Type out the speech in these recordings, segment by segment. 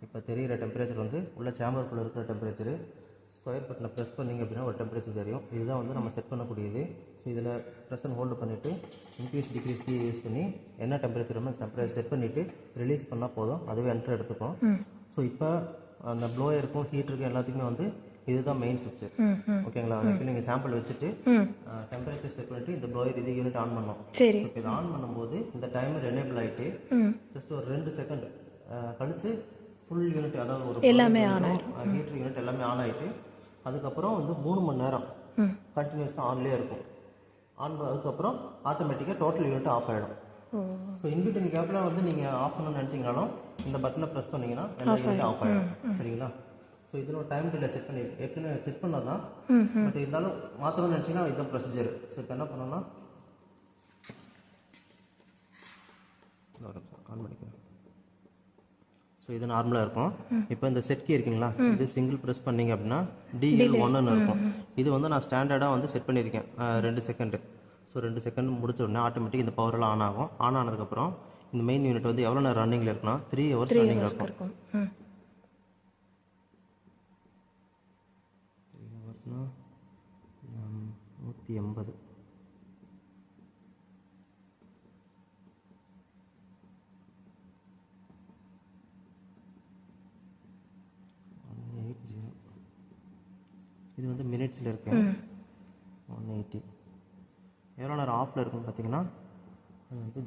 இப்போ தெரிகிற டெம்பரேச்சர் வந்து உள்ள சேம்பருக்குள்ளே இருக்கிற டெம்பரேச்சரு. ஸ்கொயர் பட்டனை ப்ரெஸ் பண்ணிங்க அப்படின்னா ஒரு டெம்பரேச்சர் தெரியும். இதுதான் வந்து நம்ம செட் பண்ணக்கூடியது. ஸோ இதில் ப்ரெஸ் அண்ட் ஹோல்டு பண்ணிவிட்டு இன்க்ரீஸ் டிக்ரீஸ் கீ யூஸ் பண்ணி என்ன டெம்பரேச்சர் டெம்பரேச்சர் செட் பண்ணிவிட்டு ரிலீஸ் பண்ணால் போதும். அதுவே என்ட்ரு எடுத்துக்கும். ஸோ இப்போ அந்த ப்ளோயருக்கும் ஹீட்டருக்கும் எல்லாத்துக்குமே வந்து இதுதான் மெயின் சுவிட்ச். ஓகேங்களா? அதுக்கு நீங்கள் சாம்பிள் வச்சுட்டு டெம்பரேச்சர் செட் பண்ணிட்டு இந்த ப்ளோயர் இது யூனிட் ஆன் பண்ணோம். சரி. இப்போ இது ஆன் பண்ணும்போது இந்த டைமர் எனேபிள் ஆகிட்டு ஜஸ்ட் ஒரு 2 செகண்ட் கழிச்சு ஃபுல் யூனிட், அதாவது ஒரு எல்லாமே ஆன் ஆயிடும். ஹீட்டர் யூனிட் எல்லாமே ஆன் ஆகிட்டு அதுக்கப்புறம் வந்து 3 மணி நேரம் கண்டினியூஸாக ஆன்லேயே இருக்கும். ஆன் அதுக்கப்புறம் ஆட்டோமேட்டிக்காக டோட்டல் யூனிட் ஆஃப் ஆகிடும். ஸோ இன்பிட்வீன் கேப்பில் வந்து நீங்கள் ஆஃப் பண்ணணும்னு நினச்சிங்கனாலும் இந்த பட்டனை ப்ரெஸ் பண்ணிங்கன்னா எல்லா யூனிட் ஆஃப் ஆகிடும். சரிங்களா? ஸோ இதில் டைம் டிலே செட் பண்ணி ஏற்கனவே செட் பண்ணது தான். பட் இருந்தாலும் மாற்றணும்னு நினச்சிங்கன்னா இதுதான் ப்ரொசீஜர். ஸோ இப்போ என்ன பண்ணோம்னா ஆன் பண்ணிக்கலாம். ஸோ இது நார்மலாக இருக்கும். இப்போ இந்த செட் கீ இருக்குங்களா, இது சிங்கிள் ப்ரெஸ் பண்ணிங்க அப்படின்னா DL1ன்னு இருக்கும். இது வந்து நான் ஸ்டாண்டர்டாக வந்து செட் பண்ணியிருக்கேன் 2 செகண்டு. ஸோ 2 செகண்ட் முடிச்ச உடனே ஆட்டோமேட்டிக் இந்த பவரெல்லாம் ஆன் ஆகும். ஆன் ஆனதுக்கப்புறம் இந்த மெயின் யூனிட் வந்து எவ்வளோ நேரம் ரன்னிங்கில் இருக்குன்னா 3 ஹவர்ஸ் ரன்னிங்கில் இருக்கும். 3 ஹவர்ஸ்னால் 180. இது வந்து மினிட்ஸில் இருக்கு. 180. எவ்வளோ நேரம் ஆஃபில் இருக்குன்னு பார்த்தீங்கன்னா அது வந்து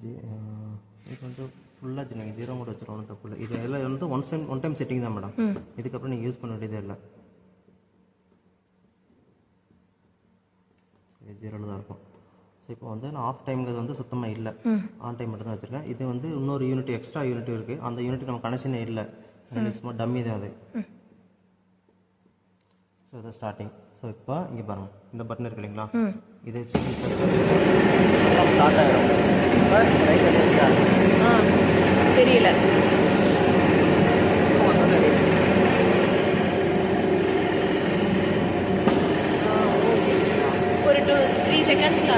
இது வந்து ஃபுல்லாக நீங்கள் 0 மோட் வச்சுருவோம். தப்பு இல்லை. இது எல்லாம் வந்து ஒன் டைம் செட்டிங் தான் மேடம். இதுக்கப்புறம் நீங்கள் யூஸ் பண்ண வேண்டியதே இல்லை. இது 0ல் தான் இருக்கும். ஸோ இப்போ வந்து நான் ஆஃப் டைம்ங்கிறது வந்து சுத்தமாக இல்லை, ஆன் டைம் மட்டும் தான் வச்சுருக்கேன். இது வந்து இன்னொரு யூனிட் எக்ஸ்ட்ரா யூனிட் இருக்குது. அந்த யூனிட் நம்ம கனெக்ஷனே இல்லை, சும்மா டம்மி தான் அது. ஸோ இது ஸ்டார்டிங். ஸோ இப்போ இங்கே பாருங்கள், இந்த பட்டன் இருக்கு இல்லைங்களா, இது ஸ்டார்ட் ஆகிடும். இப்போ தெரியல. ஒரு 2-3 செகண்ட்ஸில்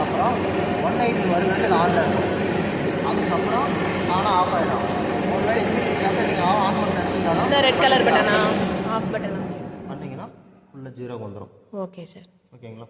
அப்புறம் 180 வருது ஆனில் இருக்கும். அதுக்கப்புறம் ஆனால் ஆஃப் ஆகிடும். ஒருவேளை இன்விட்டிங் கேப்பில் நீங்கள் ஆன் பண்ண நினச்சிங்கனாலும் இந்த ரெட் கலர் பட்டனா ஆஃப் பட்டனா பண்ணிங்கன்னா ஃபுல்லாக 0 வந்துடும். Okay sir. ஓகேங்களா?